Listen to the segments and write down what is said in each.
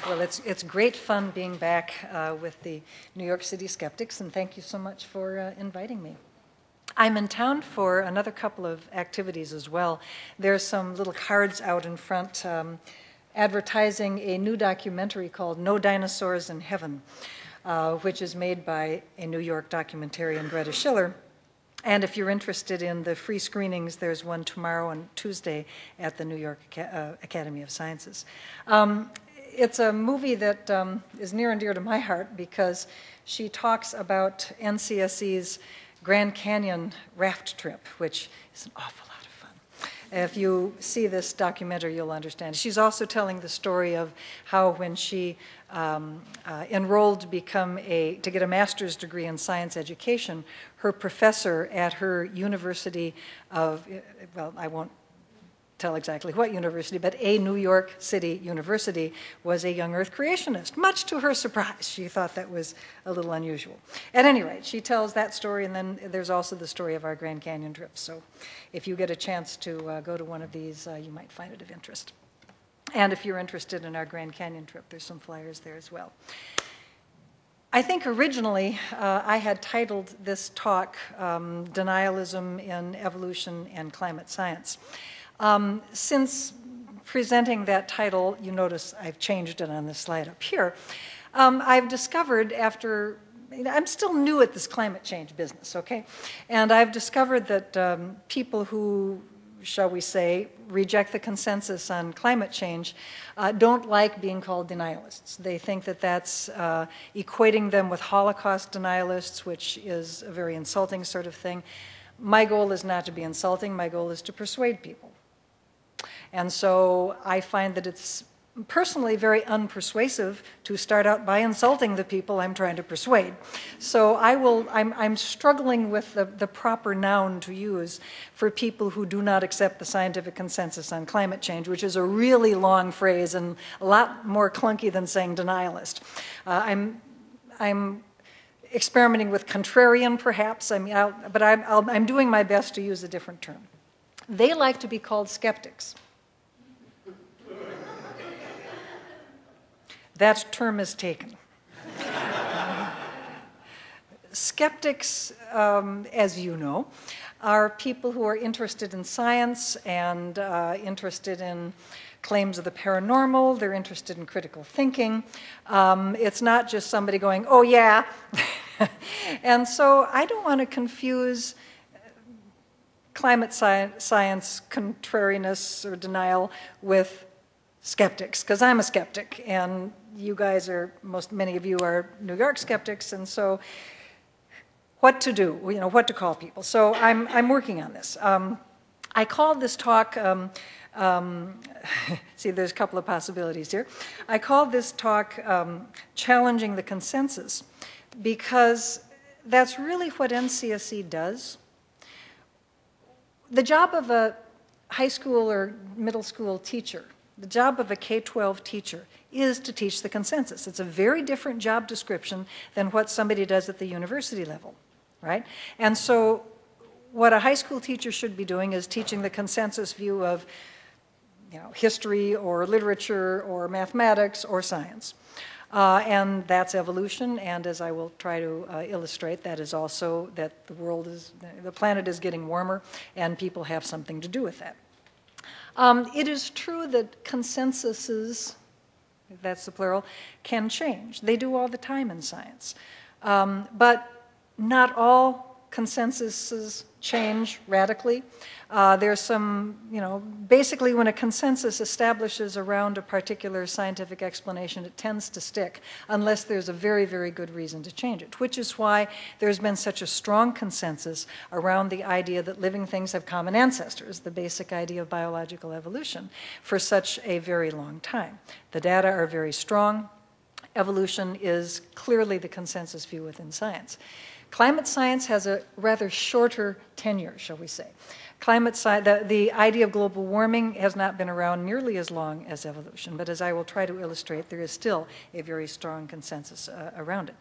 Well, it's great fun being back with the New York City Skeptics, and thank you so much for inviting me. I'm in town for another couple of activities as well. There's some little cards out in front advertising a new documentary called No Dinosaurs in Heaven, which is made by a New York documentarian, Greta Schiller. And if you're interested in the free screenings, there's one tomorrow and Tuesday at the New York Academy of Sciences. It's a movie that is near and dear to my heart because she talks about NCSE's Grand Canyon raft trip, which is an awful lot of fun. If you see this documentary, you'll understand. She's also telling the story of how when she enrolled to get a master's degree in science education, her professor at her university of, well, I won't tell exactly what university, but a New York City university was a young earth creationist, much to her surprise. She thought that was a little unusual. At any rate, she tells that story, and then there's also the story of our Grand Canyon trip. So if you get a chance to go to one of these, you might find it of interest. And if you're interested in our Grand Canyon trip, there's some flyers there as well. I think originally I had titled this talk, Denialism in Evolution and Climate Science. Since presenting that title, you notice I've changed it on this slide up here. I've discovered I'm still new at this climate change business, okay? And I've discovered that people who, shall we say, reject the consensus on climate change don't like being called denialists. They think that that's equating them with Holocaust denialists, which is a very insulting sort of thing. My goal is not to be insulting. My goal is to persuade people. And so I find that it's personally very unpersuasive to start out by insulting the people I'm trying to persuade. So I'm struggling with the proper noun to use for people who do not accept the scientific consensus on climate change, which is a really long phrase and a lot more clunky than saying denialist. I'm experimenting with contrarian, perhaps. But I'm doing my best to use a different term. They like to be called skeptics. That term is taken. Skeptics, as you know, are people who are interested in science and interested in claims of the paranormal. They're interested in critical thinking. It's not just somebody going, oh yeah. And so I don't want to confuse climate science contrariness or denial with skeptics, because I'm a skeptic, and you guys many of you are New York skeptics, and so what to do, what to call people. So I'm working on this. I called this talk, see there's a couple of possibilities here. I called this talk Challenging the Consensus, because that's really what NCSE does. The job of a high school or middle school teacher, the job of a K-12 teacher is to teach the consensus. It's a very different job description than what somebody does at the university level, right? And so what a high school teacher should be doing is teaching the consensus view of history or literature or mathematics or science. And that's evolution, and as I will try to illustrate, that is also that the planet is getting warmer, and people have something to do with that. It is true that consensuses, if that's the plural, can change. They do all the time in science. But not all consensuses change radically. There's some, basically when a consensus establishes around a particular scientific explanation, it tends to stick unless there's a very, very good reason to change it, which is why there's been such a strong consensus around the idea that living things have common ancestors, the basic idea of biological evolution, for such a very long time. The data are very strong. Evolution is clearly the consensus view within science. Climate science has a rather shorter tenure, shall we say. Climate science, the idea of global warming has not been around nearly as long as evolution, but as I will try to illustrate, there is still a very strong consensus around it.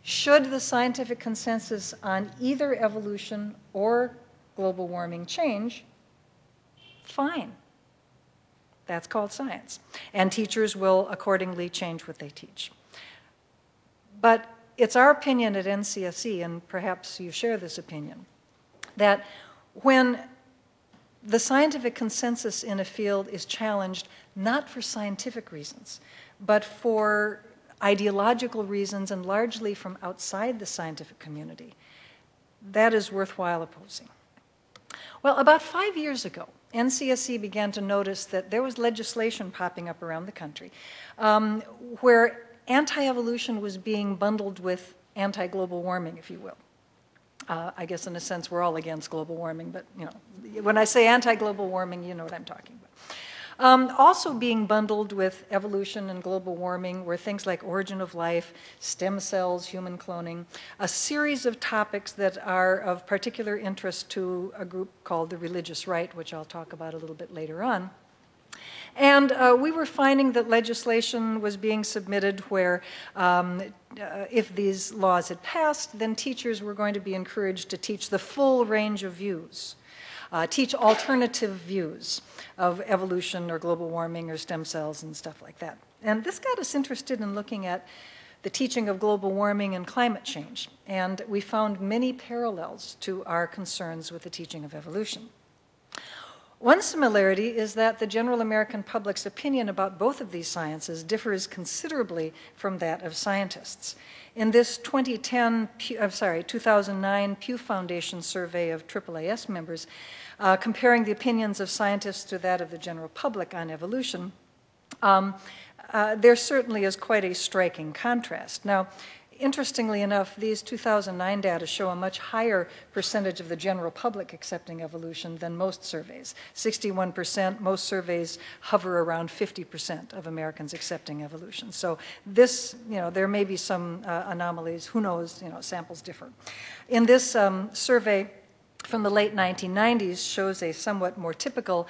Should the scientific consensus on either evolution or global warming change? Fine. That's called science. And teachers will accordingly change what they teach. But it's our opinion at NCSE, and perhaps you share this opinion, that when the scientific consensus in a field is challenged not for scientific reasons, but for ideological reasons and largely from outside the scientific community, that is worthwhile opposing. Well, about 5 years ago, NCSE began to notice that there was legislation popping up around the country where anti-evolution was being bundled with anti-global warming, if you will. I guess in a sense we're all against global warming, but you know, when I say anti-global warming, you know what I'm talking about. Also being bundled with evolution and global warming were things like origin of life, stem cells, human cloning, a series of topics that are of particular interest to a group called the religious right, which I'll talk about a little bit later on. And we were finding that legislation was being submitted where if these laws had passed, then teachers were going to be encouraged to teach the full range of views, teach alternative views of evolution or global warming or stem cells and stuff like that. And this got us interested in looking at the teaching of global warming and climate change. And we found many parallels to our concerns with the teaching of evolution. One similarity is that the general American public's opinion about both of these sciences differs considerably from that of scientists. In this 2009 Pew Foundation survey of AAAS members, comparing the opinions of scientists to that of the general public on evolution, there certainly is quite a striking contrast. Now, interestingly enough, these 2009 data show a much higher percentage of the general public accepting evolution than most surveys. 61%, most surveys hover around 50% of Americans accepting evolution. So this, you know, there may be some anomalies, who knows, you know, samples differ. In this survey, from the late 1990s shows a somewhat more typical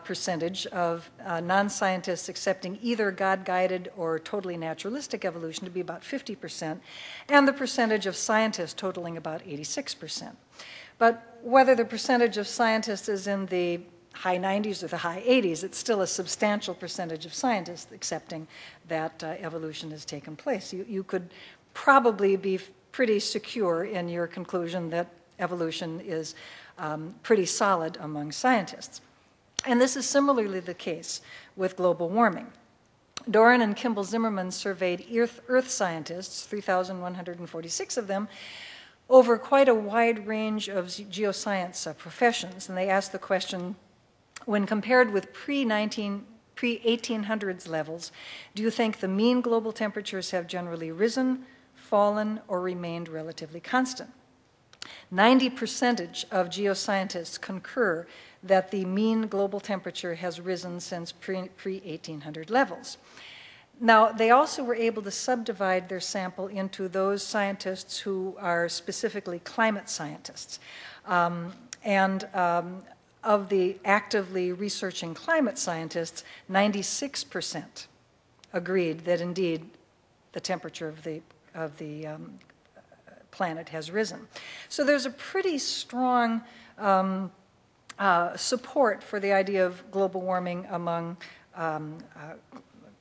percentage of non-scientists accepting either God-guided or totally naturalistic evolution to be about 50%, and the percentage of scientists totaling about 86%. But whether the percentage of scientists is in the high 90s or the high 80s, it's still a substantial percentage of scientists accepting that evolution has taken place. You could probably be pretty secure in your conclusion that evolution is pretty solid among scientists. And this is similarly the case with global warming. Doran and Kimball Zimmerman surveyed Earth scientists, 3,146 of them, over quite a wide range of geoscience professions. And they asked the question, when compared with pre-1800s levels, do you think the mean global temperatures have generally risen, fallen, or remained relatively constant? 90% of geoscientists concur that the mean global temperature has risen since pre-1800 levels. Now, they also were able to subdivide their sample into those scientists who are specifically climate scientists. Of the actively researching climate scientists, 96% agreed that indeed the temperature of the planet has risen. So there's a pretty strong support for the idea of global warming among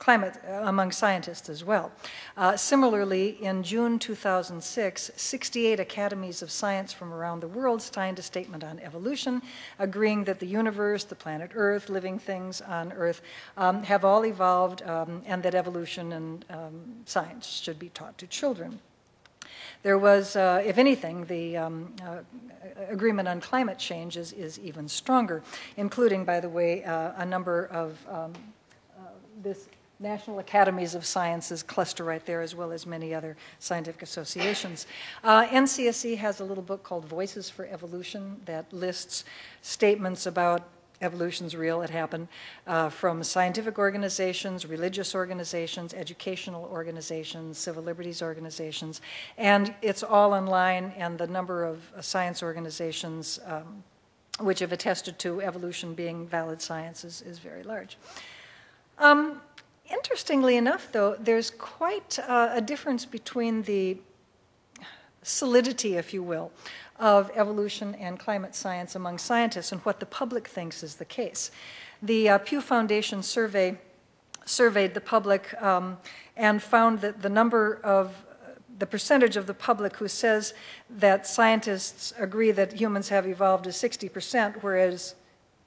among scientists as well. Similarly, in June 2006, 68 academies of science from around the world signed a statement on evolution, agreeing that the universe, the planet Earth, living things on Earth have all evolved, and that evolution and science should be taught to children. There was, if anything, the agreement on climate change is even stronger, including, by the way, a number of this National Academies of Sciences cluster right there, as well as many other scientific associations. NCSE has a little book called Voices for Evolution that lists statements about evolution's real, it happened, from scientific organizations, religious organizations, educational organizations, civil liberties organizations, and it's all online, and the number of science organizations which have attested to evolution being valid science is very large. Interestingly enough, though, there's quite a difference between the solidity, if you will, of evolution and climate science among scientists and what the public thinks is the case. The Pew Foundation surveyed the public and found that the percentage of the public who says that scientists agree that humans have evolved is 60%, whereas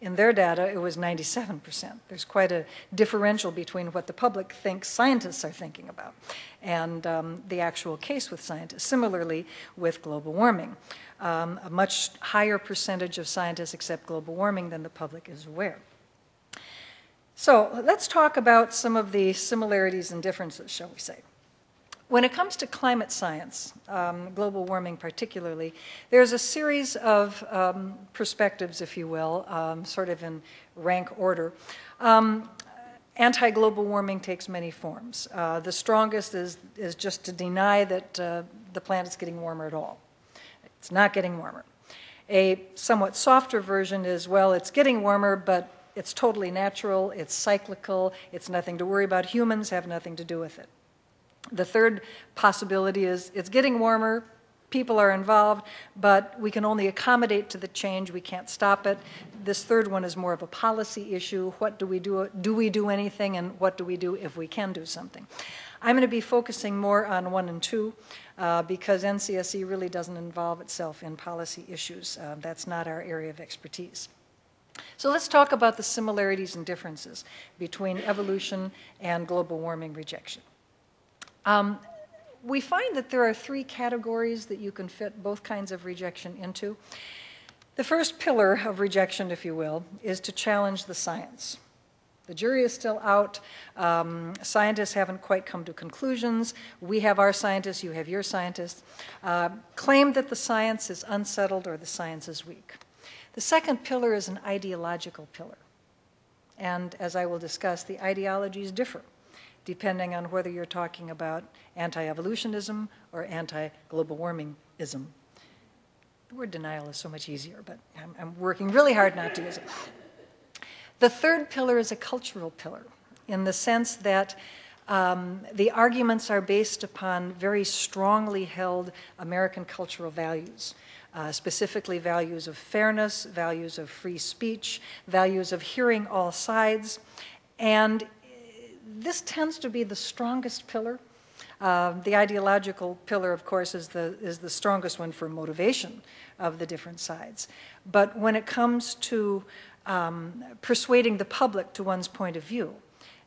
in their data it was 97%. There's quite a differential between what the public thinks scientists are thinking about and the actual case with scientists. Similarly with global warming. A much higher percentage of scientists accept global warming than the public is aware. So let's talk about some of the similarities and differences, shall we say. When it comes to climate science, global warming particularly, there's a series of perspectives, if you will, sort of in rank order. Anti-global warming takes many forms. The strongest is just to deny that the planet's getting warmer at all. It's not getting warmer. A somewhat softer version is, well, it's getting warmer, but it's totally natural, it's cyclical, it's nothing to worry about. Humans have nothing to do with it. The third possibility is it's getting warmer, people are involved, but we can only accommodate to the change, we can't stop it. This third one is more of a policy issue. What do we do? Do we do anything, and what do we do if we can do something? I'm going to be focusing more on 1 and 2 because NCSE really doesn't involve itself in policy issues. That's not our area of expertise. So let's talk about the similarities and differences between evolution and global warming rejection. We find that there are 3 categories that you can fit both kinds of rejection into. The first pillar of rejection, if you will, is to challenge the science. The jury is still out. Scientists haven't quite come to conclusions. We have our scientists, you have your scientists. Claim that the science is unsettled or the science is weak. The second pillar is an ideological pillar. And as I will discuss, the ideologies differ depending on whether you're talking about anti-evolutionism or anti-global warmingism. The word denial is so much easier, but I'm working really hard not to use it. The third pillar is a cultural pillar in the sense that the arguments are based upon very strongly held American cultural values. Specifically values of fairness, values of free speech, values of hearing all sides. And this tends to be the strongest pillar. The ideological pillar, of course, is the strongest one for motivation of the different sides. But when it comes to persuading the public to one's point of view,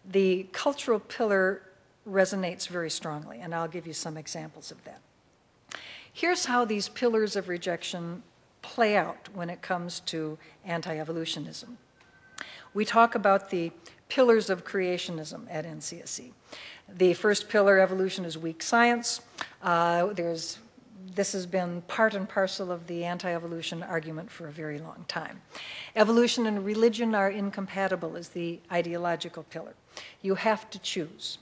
the cultural pillar resonates very strongly, and I'll give you some examples of that. Here's how these pillars of rejection play out when it comes to anti-evolutionism. We talk about the pillars of creationism at NCSE. The first pillar, evolution, is weak science. This has been part and parcel of the anti-evolution argument for a very long time. Evolution and religion are incompatible is the ideological pillar. You have to choose.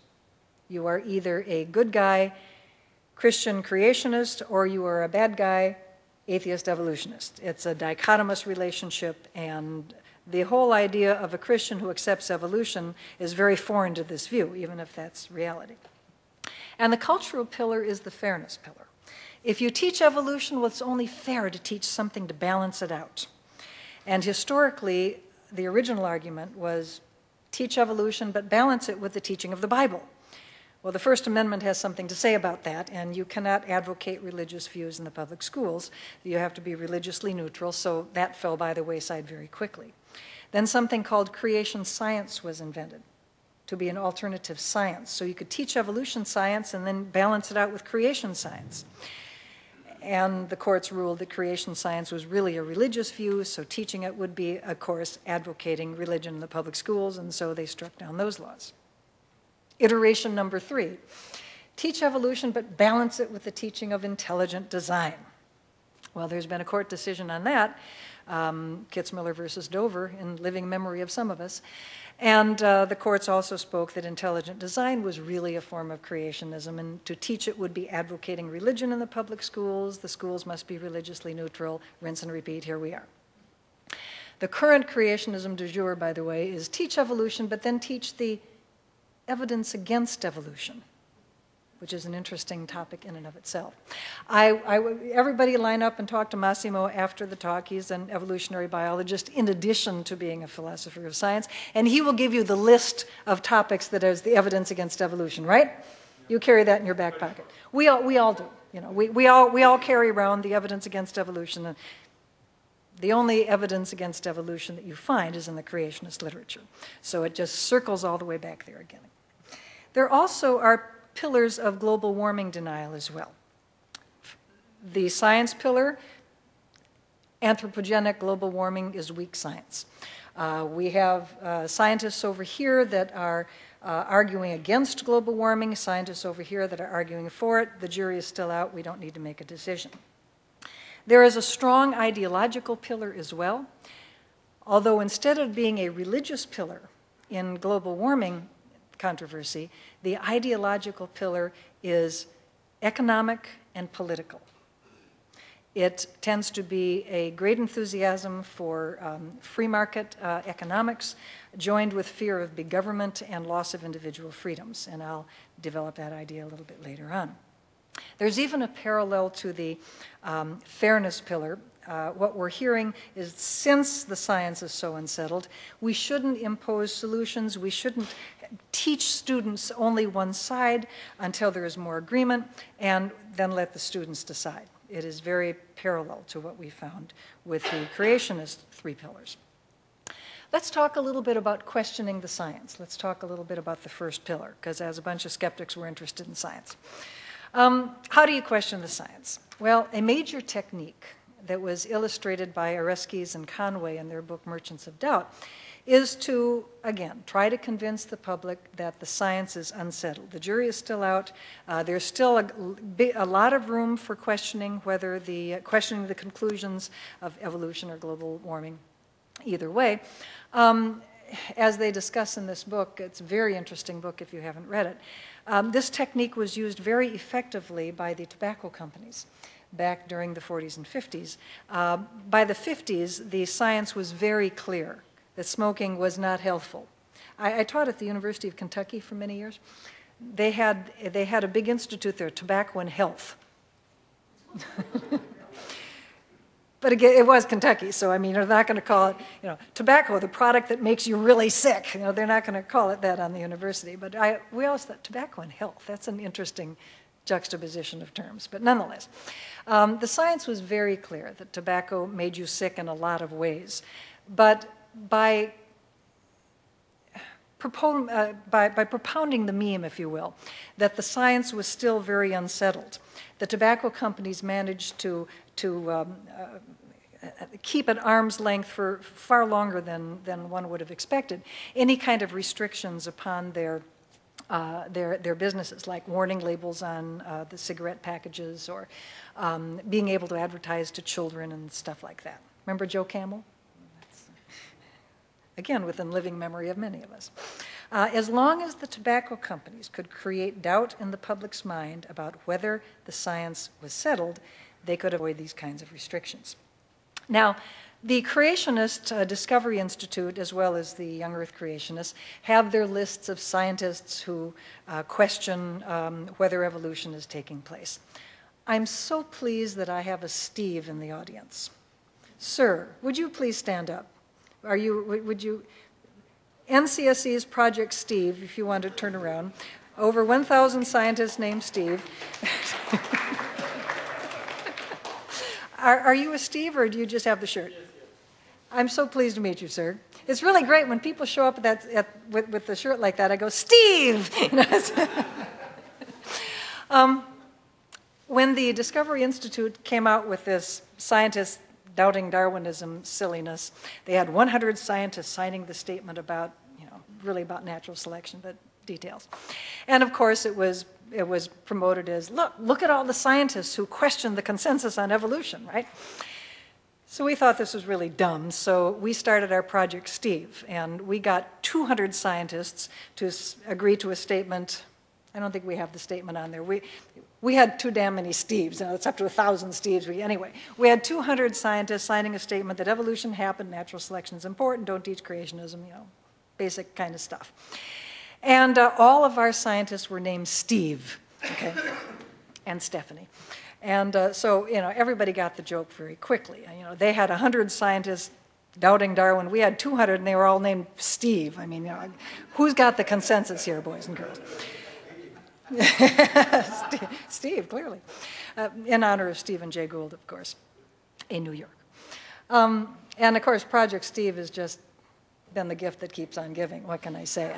You are either a good guy, Christian creationist, or you are a bad guy, atheist evolutionist. It's a dichotomous relationship, and the whole idea of a Christian who accepts evolution is very foreign to this view, even if that's reality. And the cultural pillar is the fairness pillar. If you teach evolution, well, it's only fair to teach something to balance it out. And historically, the original argument was teach evolution, but balance it with the teaching of the Bible. Well, the First Amendment has something to say about that, and you cannot advocate religious views in the public schools. You have to be religiously neutral, so that fell by the wayside very quickly. Then something called creation science was invented to be an alternative science. So you could teach evolution science and then balance it out with creation science. And the courts ruled that creation science was really a religious view, so teaching it would be, of course, advocating religion in the public schools, and so they struck down those laws. Iteration number 3, teach evolution, but balance it with the teaching of intelligent design. Well, there's been a court decision on that, Kitzmiller versus Dover, in living memory of some of us. And the courts also spoke that intelligent design was really a form of creationism, and to teach it would be advocating religion in the public schools. The schools must be religiously neutral, rinse and repeat, here we are. The current creationism du jour, by the way, is teach evolution, but then teach the evidence against evolution. which is an interesting topic in and of itself. Everybody line up and talk to Massimo after the talk. He's an evolutionary biologist in addition to being a philosopher of science, and he will give you the list of topics that is the evidence against evolution, right? You carry that in your back pocket. We all do. You know, we all carry around the evidence against evolution. And the only evidence against evolution that you find is in the creationist literature. So it just circles all the way back there again. There also are pillars of global warming denial as well. The science pillar, anthropogenic global warming is weak science. We have scientists over here that are arguing against global warming, scientists over here that are arguing for it. The jury is still out. We don't need to make a decision. There is a strong ideological pillar as well, although instead of being a religious pillar in global warming controversy, the ideological pillar is economic and political. It tends to be a great enthusiasm for free market economics, joined with fear of big government and loss of individual freedoms. And I'll develop that idea a little bit later on. There's even a parallel to the fairness pillar. What we're hearing is, since the science is so unsettled, we shouldn't impose solutions. We shouldn't teach students only one side until there is more agreement, and then let the students decide. It is very parallel to what we found with the creationist three pillars. Let's talk a little bit about questioning the science. Let's talk a little bit about the first pillar, because as a bunch of skeptics, we're interested in science. How do you question the science? Well, a major technique that was illustrated by Oreskes and Conway in their book Merchants of Doubt is to, again, try to convince the public that the science is unsettled. The jury is still out. There's still a lot of room for questioning whether questioning the conclusions of evolution or global warming, either way. As they discuss in this book, it's a very interesting book if you haven't read it. This technique was used very effectively by the tobacco companies back during the 40s and 50s. By the 50s, the science was very clear that smoking was not healthful. I taught at the University of Kentucky for many years. They had a big institute there, Tobacco and Health. But again, it was Kentucky, so I mean, they're not going to call it, tobacco, the product that makes you really sick. They're not going to call it that on the university. But we always thought tobacco and health. That's an interesting juxtaposition of terms. But nonetheless, the science was very clear that tobacco made you sick in a lot of ways. But by propounding the meme, if you will, that the science was still very unsettled, the tobacco companies managed to keep at arm's length for far longer than one would have expected any kind of restrictions upon their businesses, like warning labels on the cigarette packages, or being able to advertise to children and stuff like that. Remember Joe Camel? Again, within living memory of many of us. As long as the tobacco companies could create doubt in the public's mind about whether the science was settled, they could avoid these kinds of restrictions. Now, the Creationist Discovery Institute, as well as the Young Earth Creationists, have their lists of scientists who question whether evolution is taking place. I'm so pleased that I have a Steve in the audience. Sir, would you please stand up? Would you, NCSE's Project Steve, if you want to turn around, over 1,000 scientists named Steve. Are you a Steve, or do you just have the shirt? I'm so pleased to meet you, sir. It's really great when people show up with the shirt like that. I go, Steve! When the Discovery Institute came out with this scientists doubting Darwinism silliness, they had 100 scientists signing the statement about, really about natural selection, but details. And of course, it was promoted as, look at all the scientists who questioned the consensus on evolution, right? So we thought this was really dumb, so we started our Project Steve, and we got 200 scientists to agree to a statement. I don't think we have the statement on there. We had too damn many Steves. It's up to 1,000 Steves. Anyway, we had 200 scientists signing a statement that evolution happened, natural selection is important, don't teach creationism, basic kind of stuff. And all of our scientists were named Steve. okay, and Stephanie. And so, everybody got the joke very quickly. They had 100 scientists doubting Darwin. We had 200, and they were all named Steve. Who's got the consensus here, boys and girls? Steve, clearly. In honor of Stephen Jay Gould, of course, in New York. And of course, Project Steve has just been the gift that keeps on giving. What can I say?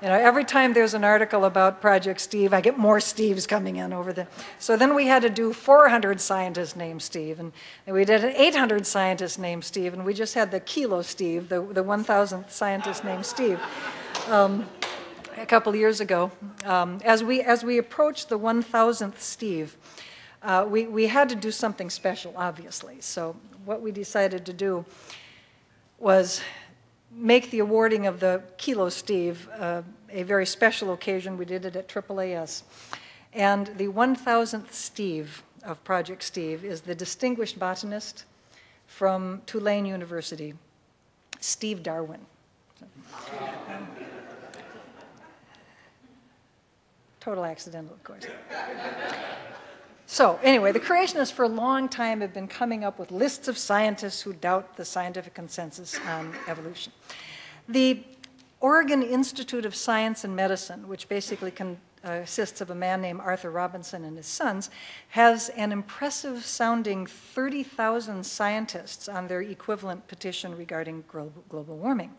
Every time there's an article about Project Steve, I get more Steves coming in over the. So then we had to do 400 scientists named Steve, and we did 800 scientists named Steve, and we just had the Kilo Steve, the 1,000th scientist named Steve. A couple of years ago, as we approached the 1,000th Steve, we had to do something special, obviously. So what we decided to do was make the awarding of the Kilo Steve a very special occasion. We did it at AAAS. And the 1,000th Steve of Project Steve is the distinguished botanist from Tulane University, Steve Darwin. Total accidental, of course. So anyway, the creationists for a long time have been coming up with lists of scientists who doubt the scientific consensus on evolution. The Oregon Institute of Science and Medicine, which basically consists of a man named Arthur Robinson and his sons, has an impressive sounding 30,000 scientists on their equivalent petition regarding global warming.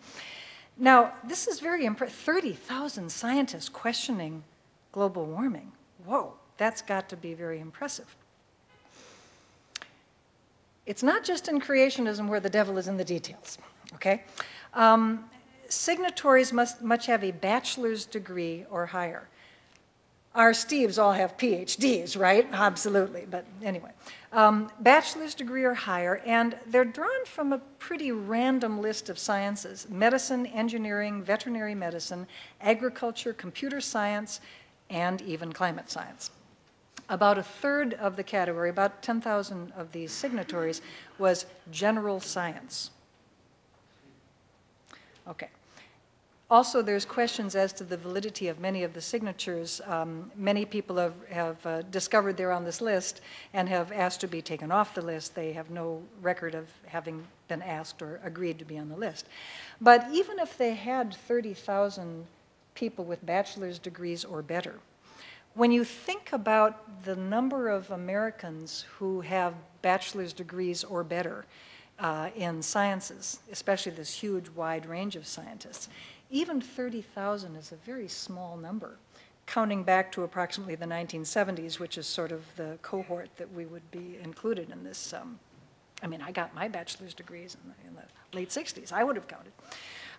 Now, this is very impressive. 30,000 scientists questioning global warming. Whoa. That's got to be very impressive. It's not just in creationism where the devil is in the details, okay? Signatories must have a bachelor's degree or higher. Our Steves all have PhDs, right? Absolutely, but anyway. Bachelor's degree or higher, and they're drawn from a pretty random list of sciences: medicine, engineering, veterinary medicine, agriculture, computer science, and even climate science. About a third of the category, about 10,000 of these signatories, was general science. Okay. Also, there's questions as to the validity of many of the signatures. Many people have discovered they're on this list and have asked to be taken off the list. They have no record of having been asked or agreed to be on the list. But even if they had 30,000 people with bachelor's degrees or better, when you think about the number of Americans who have bachelor's degrees or better in sciences, especially this huge wide range of scientists, even 30,000 is a very small number, counting back to approximately the 1970s, which is sort of the cohort that we would be included in this. I got my bachelor's degrees in the late 60s. I would have counted.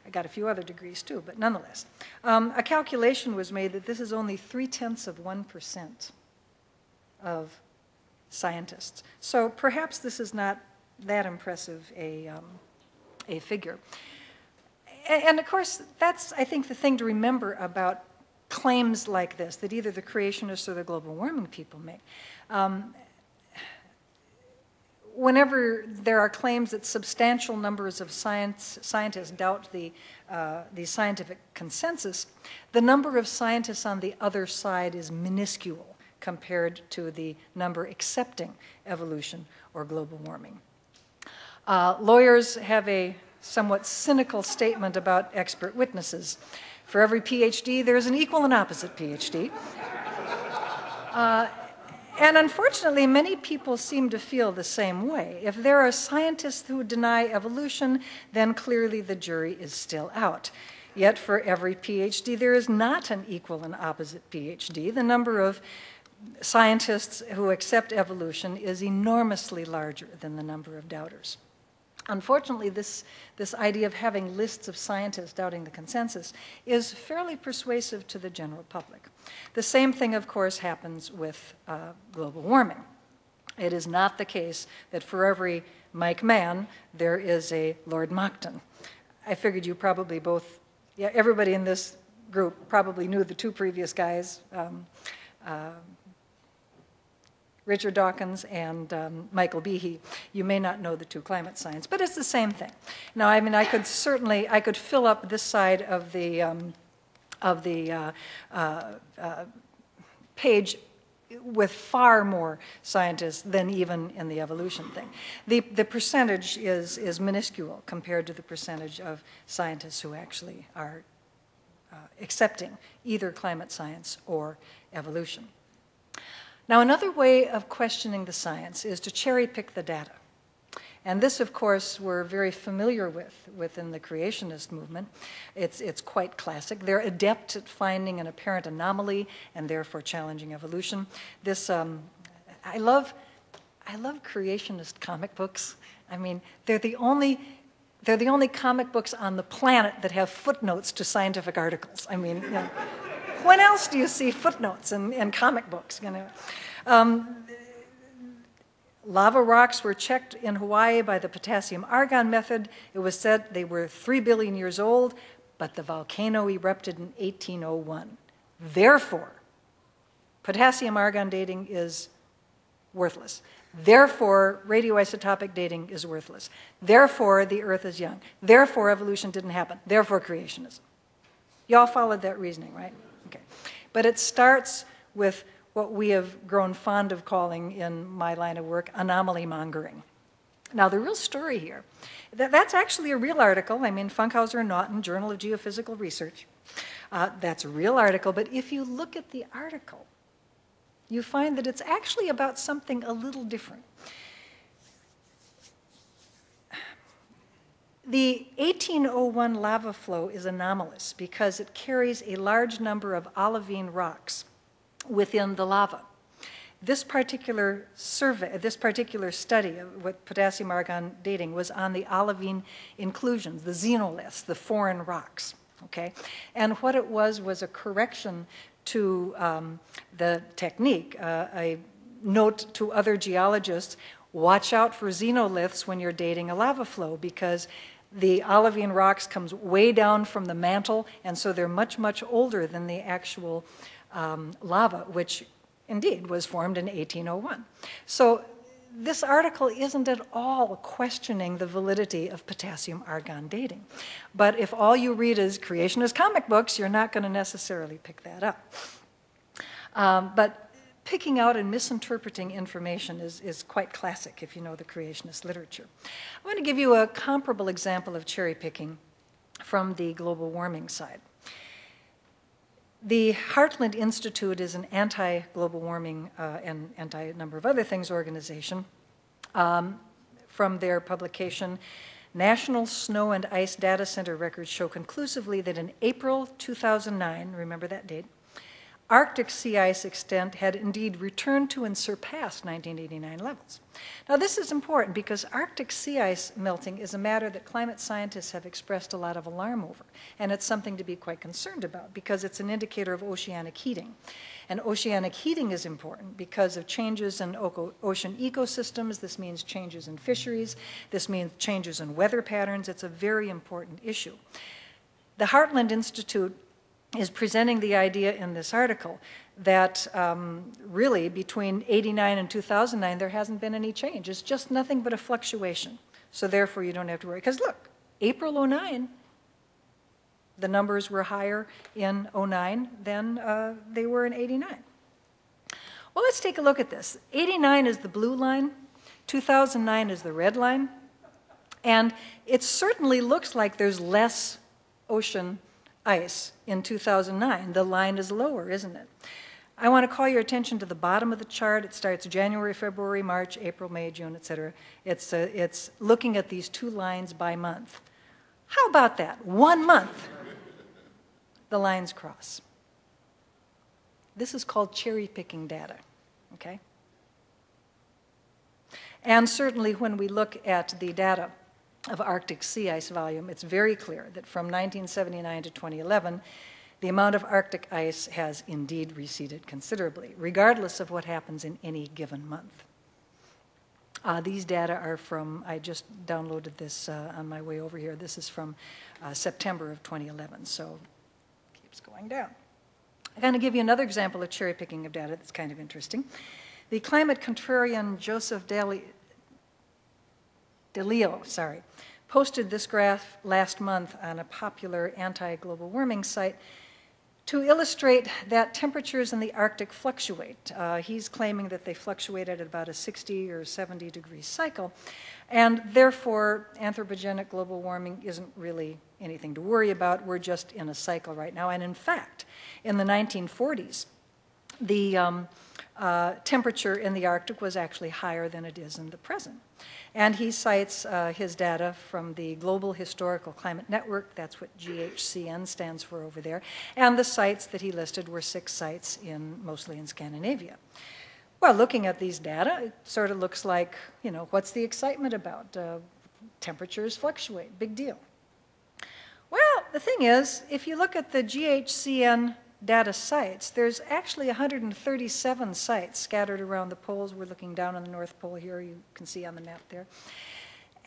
I got a few other degrees too, but nonetheless. A calculation was made that this is only 0.3% of scientists. So perhaps this is not that impressive a figure. And of course, that's, I think, the thing to remember about claims like this, that either the creationists or the global warming people make. Whenever there are claims that substantial numbers of scientists doubt the scientific consensus, the number of scientists on the other side is minuscule compared to the number accepting evolution or global warming. Lawyers have a somewhat cynical statement about expert witnesses. For every PhD, there's an equal and opposite PhD. And unfortunately, many people seem to feel the same way. If there are scientists who deny evolution, then clearly the jury is still out. Yet for every PhD, there is not an equal and opposite PhD. The number of scientists who accept evolution is enormously larger than the number of doubters. Unfortunately, this idea of having lists of scientists doubting the consensus is fairly persuasive to the general public. The same thing, of course, happens with global warming. It is not the case that for every Mike Mann, there is a Lord Monckton. I figured you probably both, everybody in this group probably knew the two previous guys, Richard Dawkins and Michael Behe. You may not know the two climate science, but it's the same thing. Now, I could fill up this side of the page with far more scientists than even in the evolution thing. The percentage is minuscule compared to the percentage of scientists who actually are accepting either climate science or evolution. Now, another way of questioning the science is to cherry pick the data. And this, of course, we're very familiar with within the creationist movement. It's quite classic. They're adept at finding an apparent anomaly and therefore challenging evolution. This, I love creationist comic books. I mean, they're the only comic books on the planet that have footnotes to scientific articles. I mean, you know, when else do you see footnotes in comic books? You know. Lava rocks were checked in Hawaii by the potassium-argon method. It was said they were 3 billion years old, but the volcano erupted in 1801. Therefore, potassium-argon dating is worthless. Therefore, radioisotopic dating is worthless. Therefore, the Earth is young. Therefore, evolution didn't happen. Therefore, creationism. You all followed that reasoning, right? Okay. But it starts with what we have grown fond of calling in my line of work anomaly mongering. Now, the real story here, that's actually a real article. I mean, Funkhauser and Naughton, Journal of Geophysical Research. That's a real article, but if you look at the article, you find that it's actually about something a little different. The 1801 lava flow is anomalous because it carries a large number of olivine rocks within the lava. This particular survey, this particular study of what potassium-argon dating was on the olivine inclusions, the xenoliths, the foreign rocks, okay? And what it was a correction to the technique, a note to other geologists, watch out for xenoliths when you're dating a lava flow because the olivine rocks comes way down from the mantle, and so they're much, much older than the actual lava, which indeed was formed in 1801. So this article isn't at all questioning the validity of potassium-argon dating. But if all you read is creationist comic books, you're not going to necessarily pick that up. But picking out and misinterpreting information is quite classic if you know the creationist literature. I'm going to give you a comparable example of cherry picking from the global warming side. The Heartland Institute is an anti-global warming and anti-number of other things organization. From their publication, National Snow and Ice Data Center records show conclusively that in April 2009, remember that date, Arctic sea ice extent had indeed returned to and surpassed 1989 levels. Now, this is important because Arctic sea ice melting is a matter that climate scientists have expressed a lot of alarm over, and it's something to be quite concerned about because it's an indicator of oceanic heating. And oceanic heating is important because of changes in ocean ecosystems. This means changes in fisheries. This means changes in weather patterns. It's a very important issue. The Heartland Institute is presenting the idea in this article that really between 89 and 2009 there hasn't been any change. It's just nothing but a fluctuation. So therefore you don't have to worry. Because look, April 09, the numbers were higher in 09 than they were in 89. Well, let's take a look at this. 89 is the blue line, 2009 is the red line, and it certainly looks like there's less ocean ice in 2009. The line is lower, isn't it? I want to call your attention to the bottom of the chart. It starts January, February, March, April, May, June, etc. It's looking at these two lines by month. How about that? 1 month, the lines cross. This is called cherry-picking data, okay? And certainly when we look at the data of Arctic sea ice volume, it's very clear that from 1979 to 2011, the amount of Arctic ice has indeed receded considerably, regardless of what happens in any given month. These data are from, I just downloaded this on my way over here. This is from September of 2011, so it keeps going down. I'm going to give you another example of cherry picking of data that's kind of interesting. The climate contrarian Joseph DeLeo, posted this graph last month on a popular anti-global warming site to illustrate that temperatures in the Arctic fluctuate. He's claiming that they fluctuate at about a 60 or 70 degree cycle, and therefore anthropogenic global warming isn't really anything to worry about. We're just in a cycle right now. And in fact, in the 1940s, the temperature in the Arctic was actually higher than it is in the present. And he cites his data from the Global Historical Climate Network. That's what GHCN stands for over there. And the sites that he listed were 6 sites mostly in Scandinavia. Well, looking at these data, it sort of looks like, what's the excitement about? Temperatures fluctuate, big deal. Well, the thing is, if you look at the GHCN data sites, there's actually 137 sites scattered around the poles. We're looking down on the North Pole here. You can see on the map there.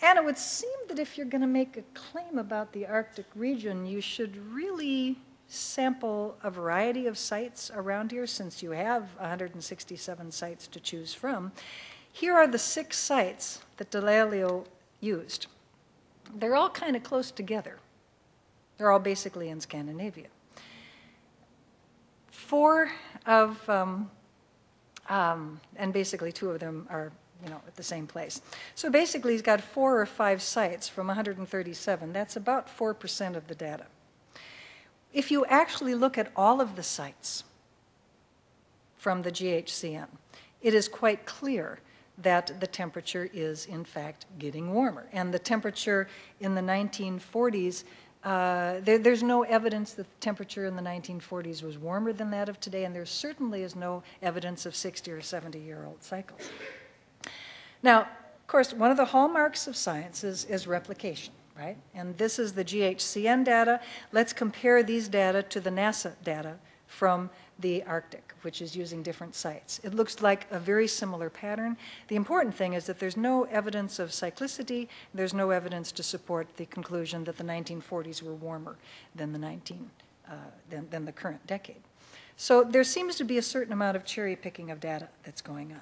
And it would seem that if you're going to make a claim about the Arctic region, you should really sample a variety of sites around here, since you have 167 sites to choose from. Here are the 6 sites that Denialism used. They're all kind of close together. They're all basically in Scandinavia. 4 of, and basically 2 of them are, at the same place. So basically he's got 4 or 5 sites from 137. That's about 4% of the data. If you actually look at all of the sites from the GHCN, it is quite clear that the temperature is, in fact, getting warmer. And the temperature in the 1940s, there's no evidence that the temperature in the 1940s was warmer than that of today, and there certainly is no evidence of 60 or 70-year-old cycles. Now, of course, one of the hallmarks of science is replication, right? And this is the GHCN data. Let's compare these data to the NASA data from the Arctic, which is using different sites. It looks like a very similar pattern. The important thing is that there's no evidence of cyclicity. There's no evidence to support the conclusion that the 1940s were warmer than the current decade. So there seems to be a certain amount of cherry picking of data that's going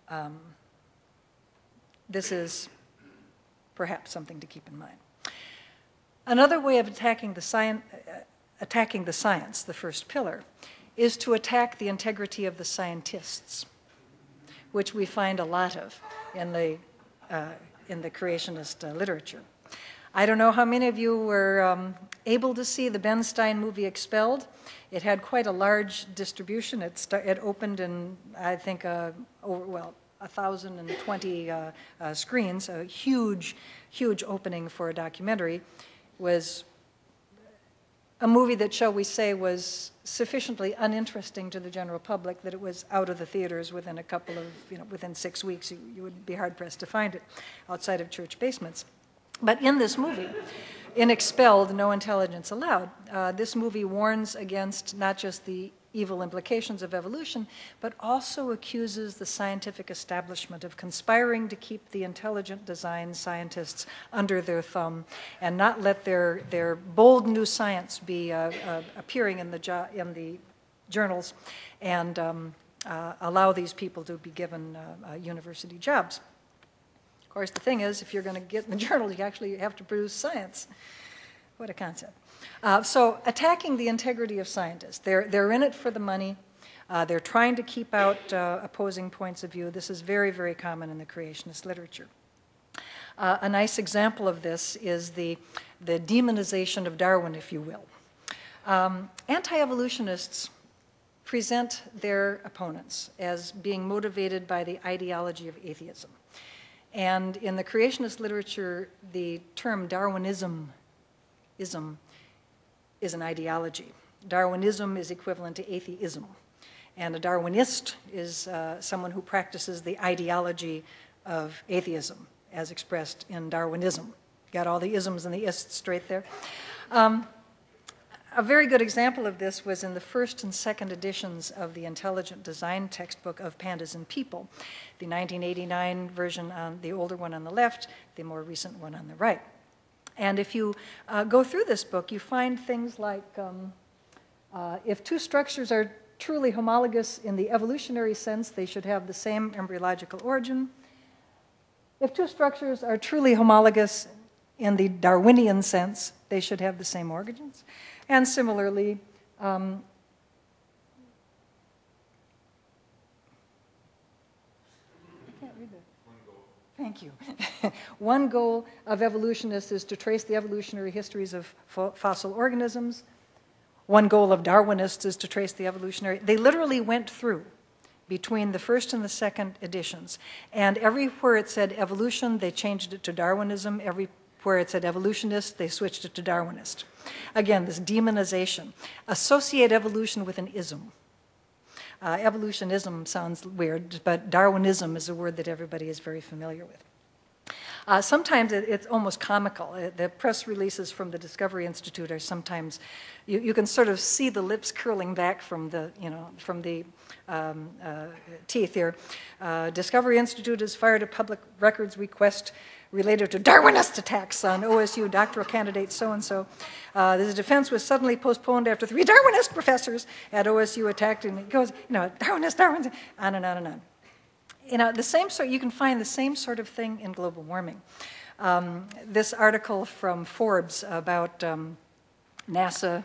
on. This is perhaps something to keep in mind. Another way of attacking the science, the first pillar, is to attack the integrity of the scientists, which we find a lot of in the creationist literature. I don't know how many of you were able to see the Ben Stein movie Expelled. It had quite a large distribution. It opened in, I think, 1,020 screens. A huge, huge opening for a documentary. Was a movie that, shall we say, was sufficiently uninteresting to the general public that it was out of the theaters within a couple of, within 6 weeks. You would be hard-pressed to find it outside of church basements. But in this movie, in Expelled, No Intelligence Allowed, this movie warns against not just the evil implications of evolution, but also accuses the scientific establishment of conspiring to keep the intelligent design scientists under their thumb and not let their bold new science be appearing in the journals and allow these people to be given university jobs. Of course, the thing is, if you're going to get in the journals, you actually have to produce science. What a concept. So attacking the integrity of scientists. They're in it for the money. They're trying to keep out opposing points of view. This is very, very common in the creationist literature. A nice example of this is the demonization of Darwin, if you will. Anti-evolutionists present their opponents as being motivated by the ideology of atheism. And in the creationist literature, the term Darwinism is an ideology. Darwinism is equivalent to atheism. And a Darwinist is someone who practices the ideology of atheism, as expressed in Darwinism. Got all the isms and the ists straight there. A very good example of this was in the first and second editions of the Intelligent Design textbook of Pandas and People, the 1989 version, the older one on the left, the more recent one on the right. And if you go through this book, you find things like if 2 structures are truly homologous in the evolutionary sense, they should have the same embryological origin. If 2 structures are truly homologous in the Darwinian sense, they should have the same origins. And similarly, thank you. One goal of evolutionists is to trace the evolutionary histories of fossil organisms. One goal of Darwinists is to trace the evolutionary. They literally went through between the first and the second editions. And everywhere it said evolution, they changed it to Darwinism. Everywhere it said evolutionist, they switched it to Darwinist. Again, this demonization. Associate evolution with an ism. Evolutionism sounds weird, but Darwinism is a word that everybody is very familiar with. Sometimes it's almost comical. The press releases from the Discovery Institute are sometimes, you can sort of see the lips curling back from the, teeth here. Discovery Institute has fired a public records request related to Darwinist attacks on OSU doctoral candidate so-and-so. The defense was suddenly postponed after 3 Darwinist professors at OSU attacked, and it goes, Darwinist, on and on and on. The same sort, you can find the same sort of thing in global warming. This article from Forbes about NASA,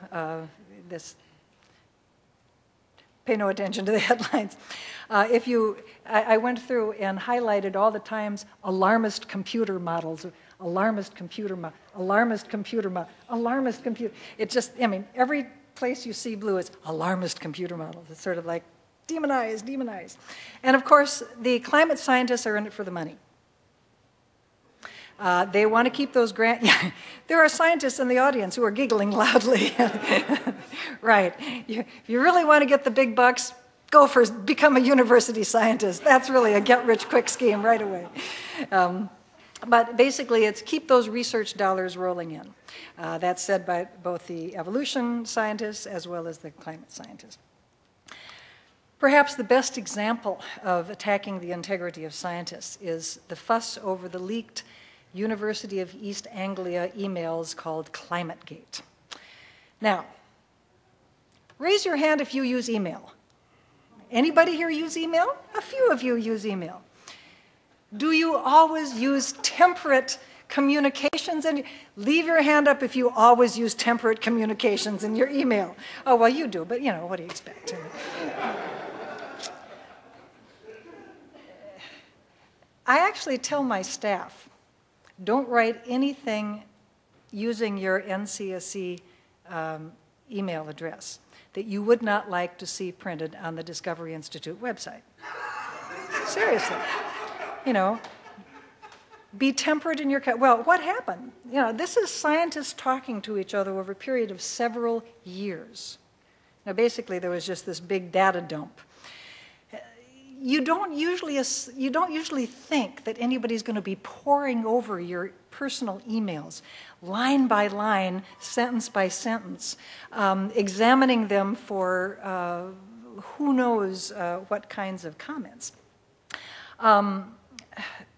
pay no attention to the headlines. I went through and highlighted all the times alarmist computer models, alarmist computer. It just, every place you see blue is alarmist computer models. It's sort of like, demonize, demonize. And of course, the climate scientists are in it for the money. They want to keep those grants. Yeah, there are scientists in the audience who are giggling loudly. Right. If you really want to get the big bucks, become a university scientist. That's really a get-rich-quick scheme right away. But basically, it's keep those research dollars rolling in. That's said by both the evolution scientists as well as the climate scientists. Perhaps the best example of attacking the integrity of scientists is the fuss over the leaked University of East Anglia emails called ClimateGate. Now, raise your hand if you use email. Anybody here use email? A few of you use email. Do you always use temperate communications? And leave your hand up if you always use temperate communications in your email. Oh, well, you do, but what do you expect? I actually tell my staff, don't write anything using your NCSE email address that you would not like to see printed on the Discovery Institute website. Seriously. Be temperate in your... Well, what happened? This is scientists talking to each other over a period of several years. Now, basically, there was just this big data dump. You don't usually think that anybody's going to be poring over your personal emails, line by line, sentence by sentence, examining them for who knows what kinds of comments.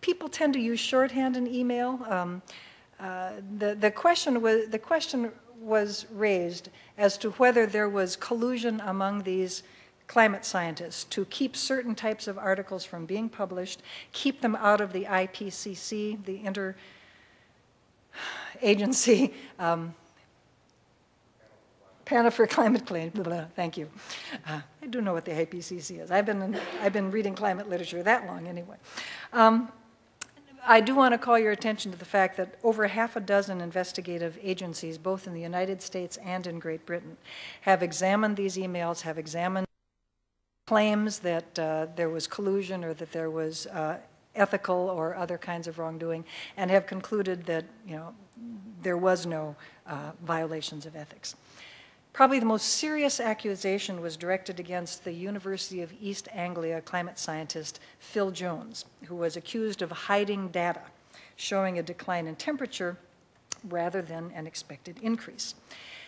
People tend to use shorthand in email. The question was raised as to whether there was collusion among these climate scientists to keep certain types of articles from being published, keep them out of the IPCC, the interagency panel for climate change. Blah, blah, thank you. I do know what the IPCC is. I've been reading climate literature that long anyway. I do want to call your attention to the fact that over 6 investigative agencies, both in the United States and in Great Britain, have examined these emails, have examined claims that there was collusion or that there was ethical or other kinds of wrongdoing, and have concluded that there was no violations of ethics. Probably the most serious accusation was directed against the University of East Anglia climate scientist Phil Jones, who was accused of hiding data showing a decline in temperature rather than an expected increase.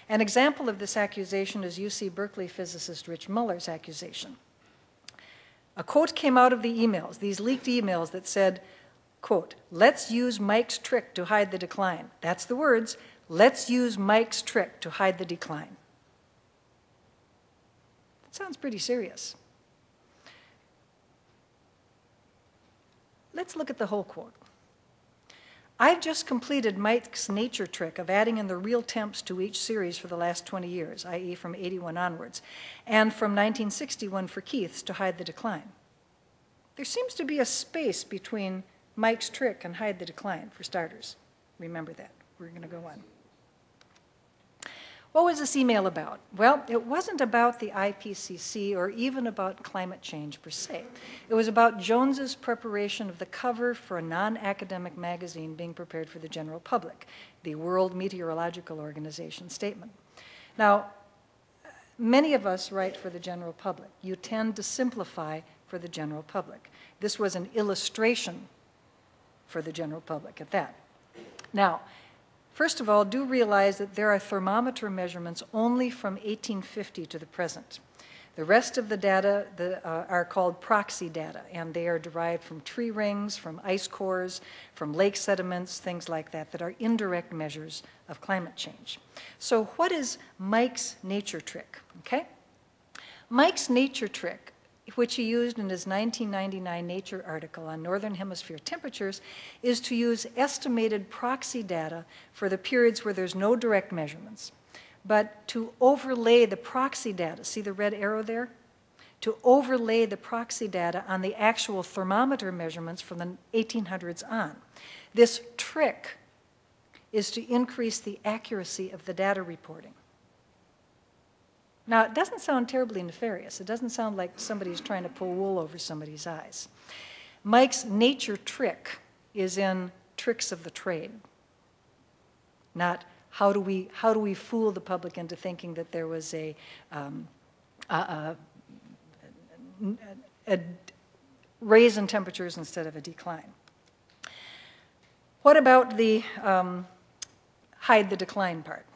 An example of this accusation is UC Berkeley physicist Rich Muller's accusation. A quote came out of the emails, these leaked emails that said, quote, "Let's use Mike's trick to hide the decline." That's the words, "Let's use Mike's trick to hide the decline." That sounds pretty serious. Let's look at the whole quote. I've just completed Mike's nature trick of adding in the real temps to each series for the last 20 years, i.e. from 81 onwards, and from 1961 for Keith's to hide the decline. There seems to be a space between Mike's trick and hide the decline, for starters. Remember that. We're going to go on. What was this email about? Well, it wasn't about the IPCC or even about climate change per se. It was about Jones's preparation of the cover for a non-academic magazine being prepared for the general public, the World Meteorological Organization statement. Now, many of us write for the general public. You tend to simplify for the general public. This was an illustration for the general public at that. Now, first of all, do realize that there are thermometer measurements only from 1850 to the present. The rest of the data are called proxy data, and they are derived from tree rings, from ice cores, from lake sediments, things like that, that are indirect measures of climate change. So what is Mike's nature trick? Okay? Mike's nature trick, which he used in his 1999 Nature article on Northern Hemisphere temperatures, is to use estimated proxy data for the periods where there's no direct measurements, but to overlay the proxy data, see the red arrow there? To overlay the proxy data on the actual thermometer measurements from the 1800s on. This trick is to increase the accuracy of the data reporting. Now, it doesn't sound terribly nefarious. It doesn't sound like somebody's trying to pull wool over somebody's eyes. Mike's nature trick is in tricks of the trade, not how do we fool the public into thinking that there was a raise in temperatures instead of a decline. What about the hide the decline part?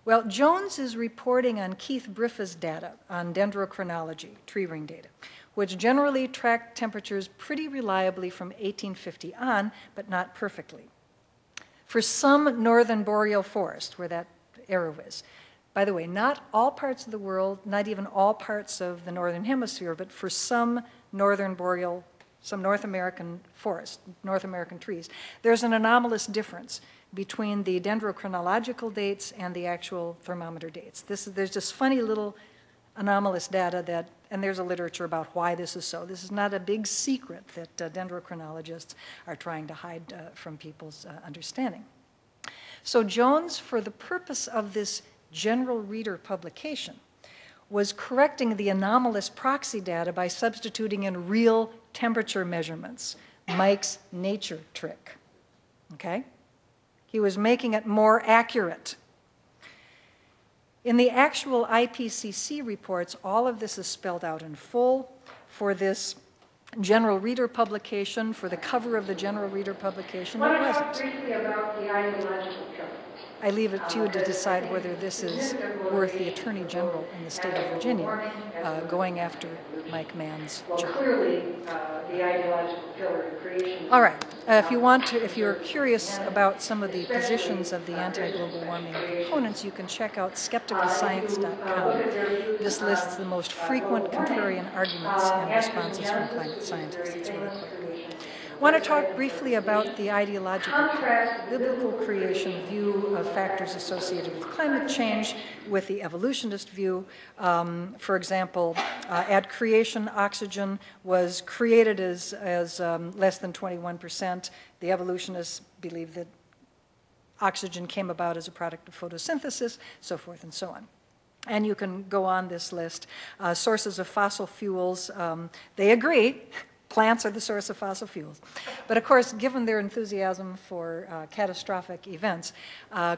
Well, Jones is reporting on Keith Briffa's data on dendrochronology, tree ring data, which generally track temperatures pretty reliably from 1850 on, but not perfectly. For some northern boreal forest, where that arrow is, by the way, not all parts of the world, not even all parts of the northern hemisphere, but for some northern boreal, some North American forest, North American trees, there's an anomalous difference between the dendrochronological dates and the actual thermometer dates. There's just funny little anomalous data that, and there's a literature about why this is so. This is not a big secret that dendrochronologists are trying to hide from people's understanding. So Jones, for the purpose of this general reader publication, was correcting the anomalous proxy data by substituting in real temperature measurements, Mike's nature trick, okay? He was making it more accurate. In the actual IPCC reports, all of this is spelled out in full. For this general reader publication, for the cover of the general reader publication, it wasn't. Briefly about the ideological pillar. I leave it to you to decide whether this is worth the Attorney General in the state of Virginia going after Mike Mann's job. Well, clearly, the ideological pillar in creation. All right. If you're curious about some of the positions of the anti-global warming proponents, you can check out skepticalscience.com. This lists the most frequent contrarian arguments and responses from climate scientists. It's really quite good. I want to talk briefly about the ideological, biblical creation view of factors associated with climate change with the evolutionist view. For example, at creation, oxygen was created as less than 21%. The evolutionists believe that oxygen came about as a product of photosynthesis, so forth and so on. And you can go on this list. Sources of fossil fuels, they agree. Plants are the source of fossil fuels. But of course, given their enthusiasm for catastrophic events,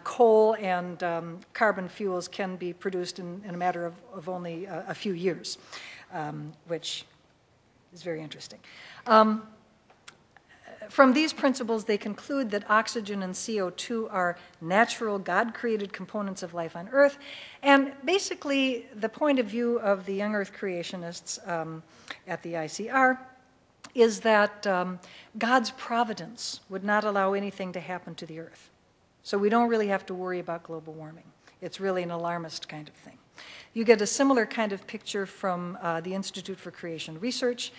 coal and carbon fuels can be produced in a matter of only a few years, which is very interesting. From these principles, they conclude that oxygen and CO2 are natural, God-created components of life on Earth. And basically, the point of view of the young Earth creationists at the ICR is that God's providence would not allow anything to happen to the Earth. So we don't really have to worry about global warming. It's really an alarmist kind of thing. You get a similar kind of picture from the Institute for Creation Research.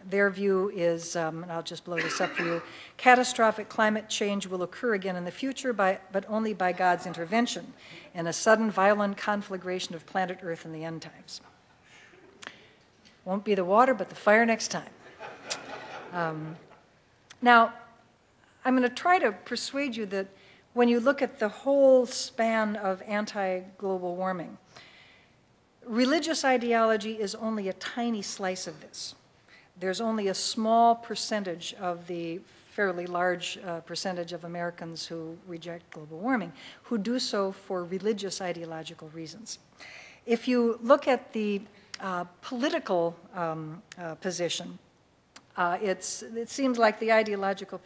Their view is, and I'll just blow this up for you, catastrophic climate change will occur again in the future, but only by God's intervention, in a sudden violent conflagration of planet Earth in the end times. Won't be the water, but the fire next time. Now, I'm going to try to persuade you that when you look at the whole span of anti-global warming, religious ideology is only a tiny slice of this. There's only a small percentage of the fairly large percentage of Americans who reject global warming, who do so for religious ideological reasons. If you look at the political position, it seems like the ideological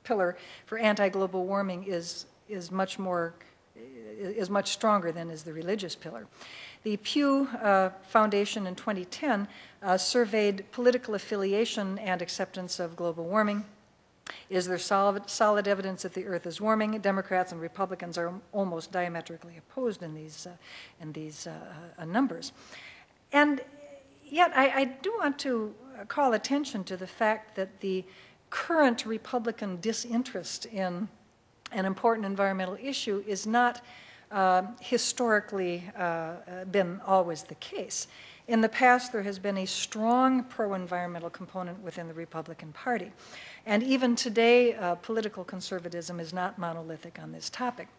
pillar for anti-global warming is much stronger than is the religious pillar. The Pew Foundation in 2010 surveyed political affiliation and acceptance of global warming. Is there solid evidence that the Earth is warming? Democrats and Republicans are almost diametrically opposed in these numbers. And yet, I do want to call attention to the fact that the current Republican disinterest in an important environmental issue is not historically been always the case. In the past, there has been a strong pro-environmental component within the Republican Party. And even today, political conservatism is not monolithic on this topic.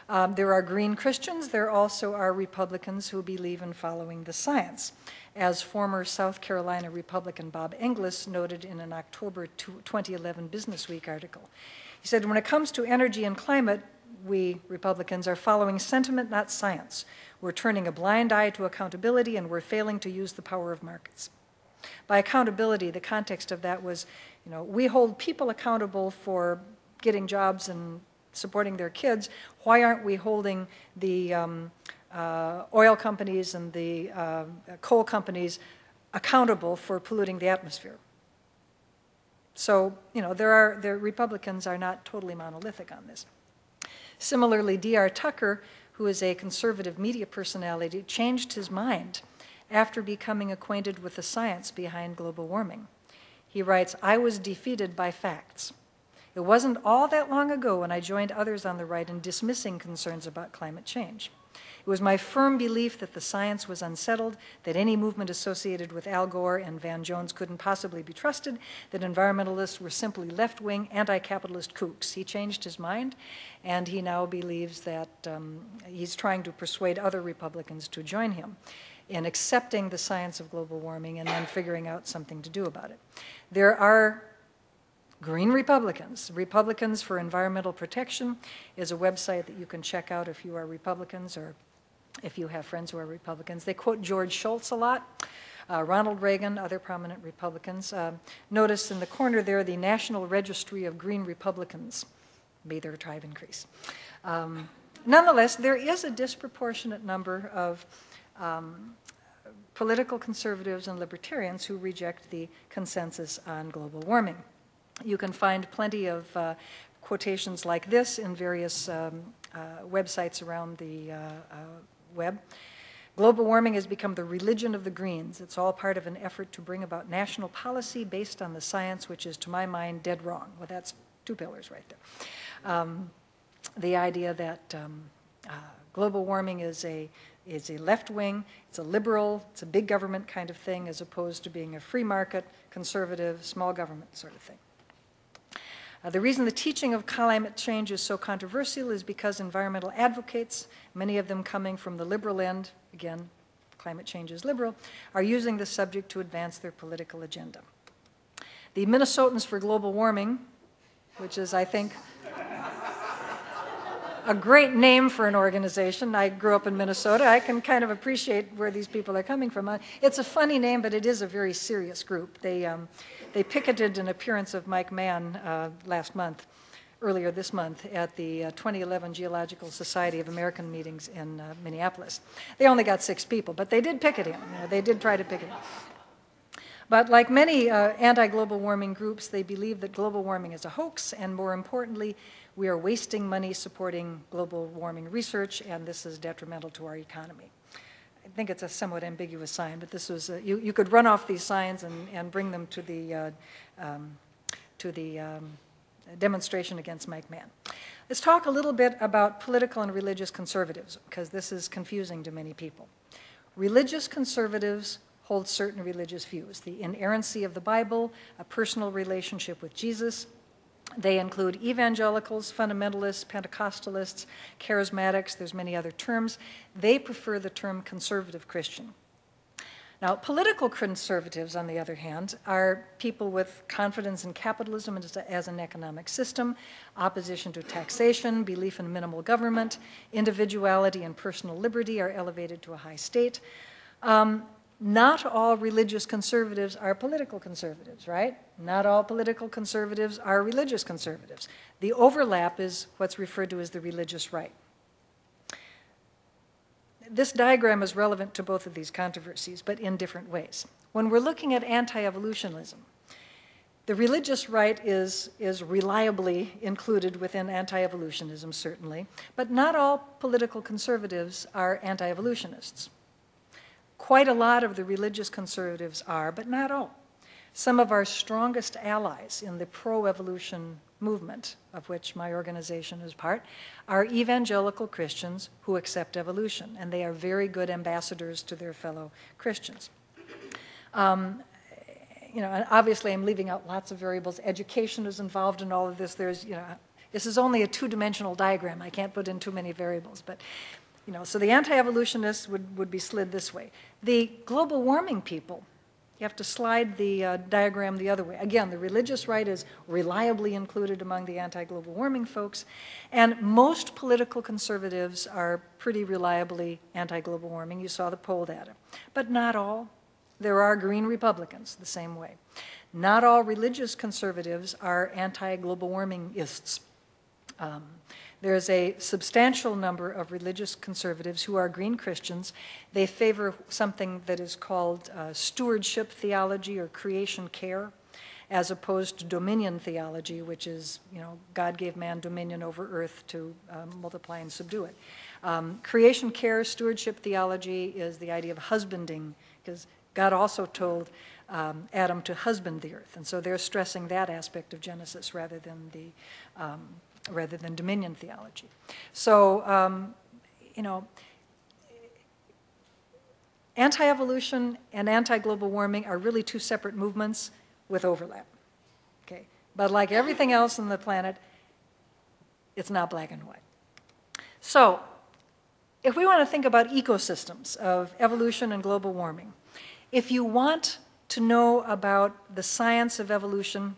There are green Christians. There also are Republicans who believe in following the science. As former South Carolina Republican Bob Inglis noted in an October 2011 Business Week article. He said, when it comes to energy and climate, we Republicans are following sentiment, not science. We're turning a blind eye to accountability, and we're failing to use the power of markets. By accountability, the context of that was, we hold people accountable for getting jobs and supporting their kids. Why aren't we holding the oil companies and the coal companies accountable for polluting the atmosphere? So, the Republicans are not totally monolithic on this. Similarly, D.R. Tucker, who is a conservative media personality, changed his mind after becoming acquainted with the science behind global warming. He writes, I was defeated by facts. It wasn't all that long ago when I joined others on the right in dismissing concerns about climate change. It was my firm belief that the science was unsettled, that any movement associated with Al Gore and Van Jones couldn't possibly be trusted, that environmentalists were simply left-wing, anti-capitalist kooks. He changed his mind, and he now believes that he's trying to persuade other Republicans to join him in accepting the science of global warming and then figuring out something to do about it. There are Green Republicans. Republicans for Environmental Protection is a website that you can check out if you are Republicans or if you have friends who are Republicans. They quote George Shultz a lot, Ronald Reagan, other prominent Republicans. Notice in the corner there the National Registry of Green Republicans. May their tribe increase. Nonetheless, there is a disproportionate number of political conservatives and libertarians who reject the consensus on global warming. You can find plenty of quotations like this in various websites around the web. Global warming has become the religion of the Greens. It's all part of an effort to bring about national policy based on the science, which is, to my mind, dead wrong. Well, that's two pillars right there. The idea that global warming is a left-wing, it's a liberal, it's a big government kind of thing, as opposed to being a free market, conservative, small government sort of thing. The reason the teaching of climate change is so controversial is because environmental advocates, many of them coming from the liberal end, again, climate change is liberal, are using the subject to advance their political agenda. The Minnesotans for Global Warming, which is, I think, a great name for an organization. I grew up in Minnesota. I can kind of appreciate where these people are coming from. It's a funny name, but it is a very serious group. They picketed an appearance of Mike Mann earlier this month, at the 2011 Geological Society of American meetings in Minneapolis. They only got 6 people, but they did picket him. They did try to picket him. But like many anti-global warming groups, they believe that global warming is a hoax, and more importantly, we are wasting money supporting global warming research, and this is detrimental to our economy. I think it's a somewhat ambiguous sign, but this was, you could run off these signs and bring them to the demonstration against Mike Mann. Let's talk a little bit about political and religious conservatives, because this is confusing to many people. Religious conservatives hold certain religious views: the inerrancy of the Bible, a personal relationship with Jesus. They include evangelicals, fundamentalists, Pentecostalists, charismatics. There's many other terms. They prefer the term conservative Christian. Now, political conservatives, on the other hand, are people with confidence in capitalism as an economic system, opposition to taxation, belief in minimal government, individuality and personal liberty are elevated to a high state. Not all religious conservatives are political conservatives, right? Not all political conservatives are religious conservatives. The overlap is what's referred to as the religious right. This diagram is relevant to both of these controversies, but in different ways. When we're looking at anti-evolutionism, the religious right is reliably included within anti-evolutionism, certainly, but not all political conservatives are anti-evolutionists. Quite a lot of the religious conservatives are, but not all. Some of our strongest allies in the pro-evolution movement, of which my organization is part, are evangelical Christians who accept evolution, and they are very good ambassadors to their fellow Christians. Obviously I'm leaving out lots of variables. Education is involved in all of this. This is only a two-dimensional diagram. I can't put in too many variables, but so the anti-evolutionists would be slid this way. The global warming people, you have to slide the diagram the other way. Again, the religious right is reliably included among the anti-global warming folks, and most political conservatives are pretty reliably anti-global warming. You saw the poll data. But not all. There are green Republicans the same way. Not all religious conservatives are anti-global warmingists. There's a substantial number of religious conservatives who are green Christians. They favor something that is called stewardship theology or creation care, as opposed to dominion theology, which is, God gave man dominion over earth to multiply and subdue it. Creation care, stewardship theology is the idea of husbanding, because God also told Adam to husband the earth, and so they're stressing that aspect of Genesis rather than dominion theology. So, anti-evolution and anti-global warming are really two separate movements with overlap. Okay, but like everything else on the planet, it's not black and white. So, if we want to think about ecosystems of evolution and global warming, if you want to know about the science of evolution,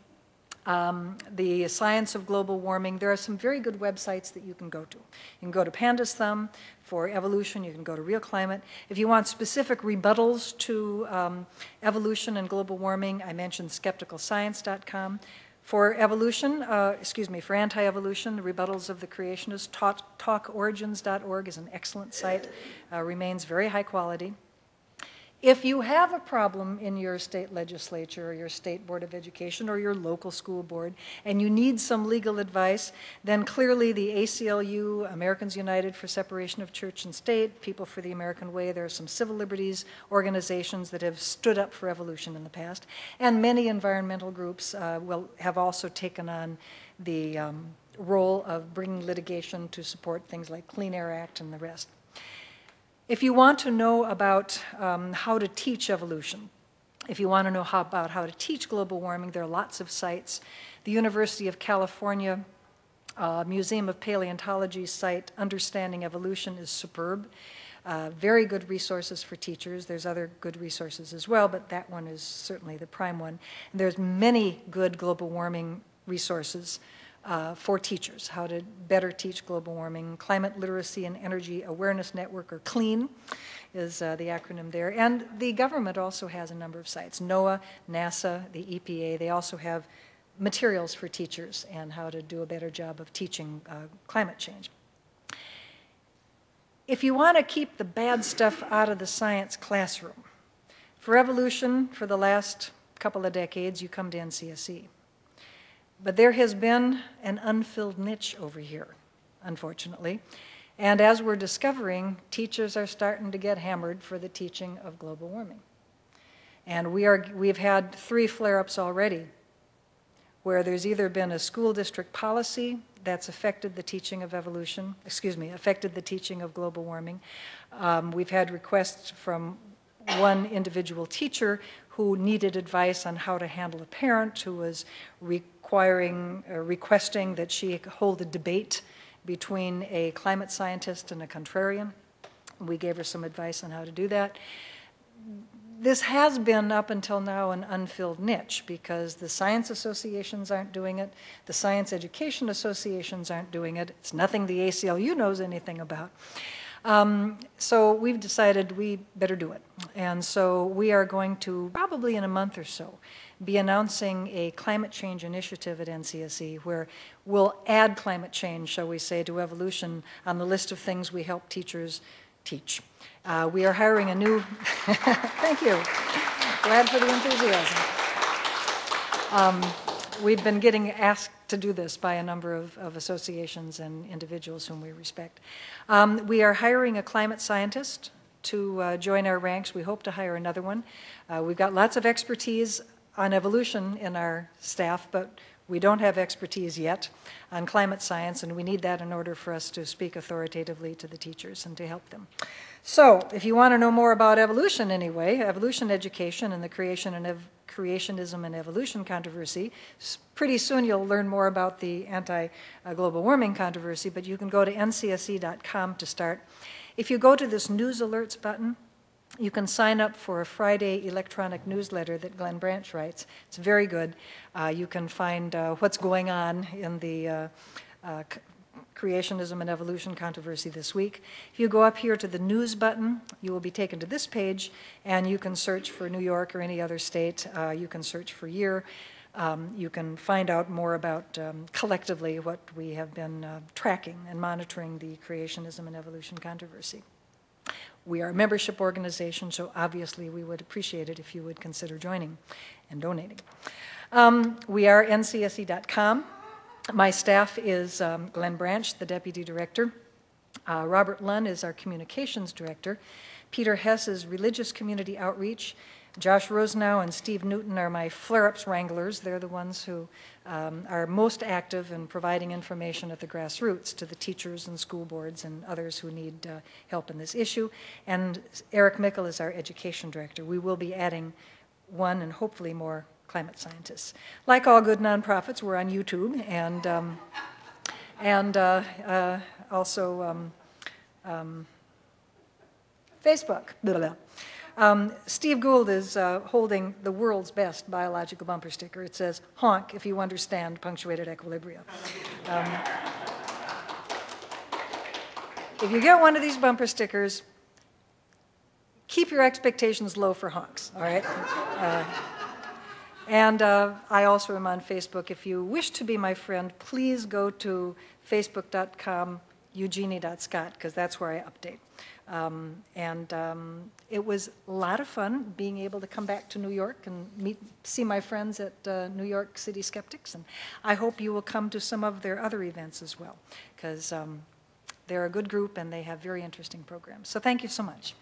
the science of global warming, there are some very good websites that you can go to. You can go to Panda's Thumb for evolution. You can go to Real Climate. If you want specific rebuttals to evolution and global warming, I mentioned skepticalscience.com. For evolution, for anti-evolution, the rebuttals of the creationists, talkorigins.org is an excellent site, remains very high quality. If you have a problem in your state legislature or your state board of education or your local school board and you need some legal advice, then clearly the ACLU, Americans United for Separation of Church and State, People for the American Way, there are some civil liberties organizations that have stood up for evolution in the past, and many environmental groups have also taken on the role of bringing litigation to support things like Clean Air Act and the rest. If you want to know about how to teach evolution, if you want to know about how to teach global warming, there are lots of sites. The University of California Museum of Paleontology site, Understanding Evolution, is superb. Very good resources for teachers. There's other good resources as well, but that one is certainly the prime one. And there's many good global warming resources for teachers, how to better teach global warming. Climate Literacy and Energy Awareness Network, or CLEAN, is the acronym there. And the government also has a number of sites. NOAA, NASA, the EPA, they also have materials for teachers and how to do a better job of teaching climate change. If you want to keep the bad stuff out of the science classroom, for evolution, for the last couple of decades, you come to NCSE. But there has been an unfilled niche over here, unfortunately. And as we're discovering, teachers are starting to get hammered for the teaching of global warming. And we've had 3 flare-ups already, where there's either been a school district policy that's affected the teaching of evolution, affected the teaching of global warming. We've had requests from one individual teacher who needed advice on how to handle a parent who was requesting that she hold a debate between a climate scientist and a contrarian. We gave her some advice on how to do that. This has been, up until now, an unfilled niche because the science associations aren't doing it, the science education associations aren't doing it. It's nothing the ACLU knows anything about. So we've decided we better do it. And so we are going to, probably in a month or so, be announcing a climate change initiative at NCSE where we'll add climate change, shall we say, to evolution on the list of things we help teachers teach. We are hiring a new, thank you, glad for the enthusiasm. We've been getting asked to do this by a number of associations and individuals whom we respect. We are hiring a climate scientist to join our ranks. We hope to hire another one. We've got lots of expertise on evolution in our staff, but we don't have expertise yet on climate science, and we need that in order for us to speak authoritatively to the teachers and to help them. So, if you want to know more about evolution anyway, evolution education and the creationism and evolution controversy, pretty soon you'll learn more about the anti-global warming controversy, but you can go to ncsc.com to start. If you go to this news alerts button, you can sign up for a Friday electronic newsletter that Glenn Branch writes. It's very good. You can find what's going on in the creationism and evolution controversy this week. If you go up here to the news button, you will be taken to this page, and you can search for New York or any other state. You can search for year. You can find out more about collectively what we have been tracking and monitoring the creationism and evolution controversy. We are a membership organization, so obviously we would appreciate it if you would consider joining and donating. We are ncse.com. My staff is Glenn Branch, the Deputy Director. Robert Lunn is our Communications Director. Peter Hess is Religious Community Outreach. Josh Rosenow and Steve Newton are my flare-ups wranglers. They're the ones who are most active in providing information at the grassroots to the teachers and school boards and others who need help in this issue. And Eric Mickle is our Education Director. We will be adding one and hopefully more climate scientists. Like all good nonprofits, we're on YouTube and also Facebook. Blah, blah. Steve Gould is holding the world's best biological bumper sticker. It says, "Honk if you understand punctuated equilibria." If you get one of these bumper stickers, keep your expectations low for honks, all right? And I also am on Facebook. If you wish to be my friend, please go to facebook.com/eugenie.scott, because that's where I update. It was a lot of fun being able to come back to New York and see my friends at New York City Skeptics. And I hope you will come to some of their other events as well, because they're a good group and they have very interesting programs. So thank you so much.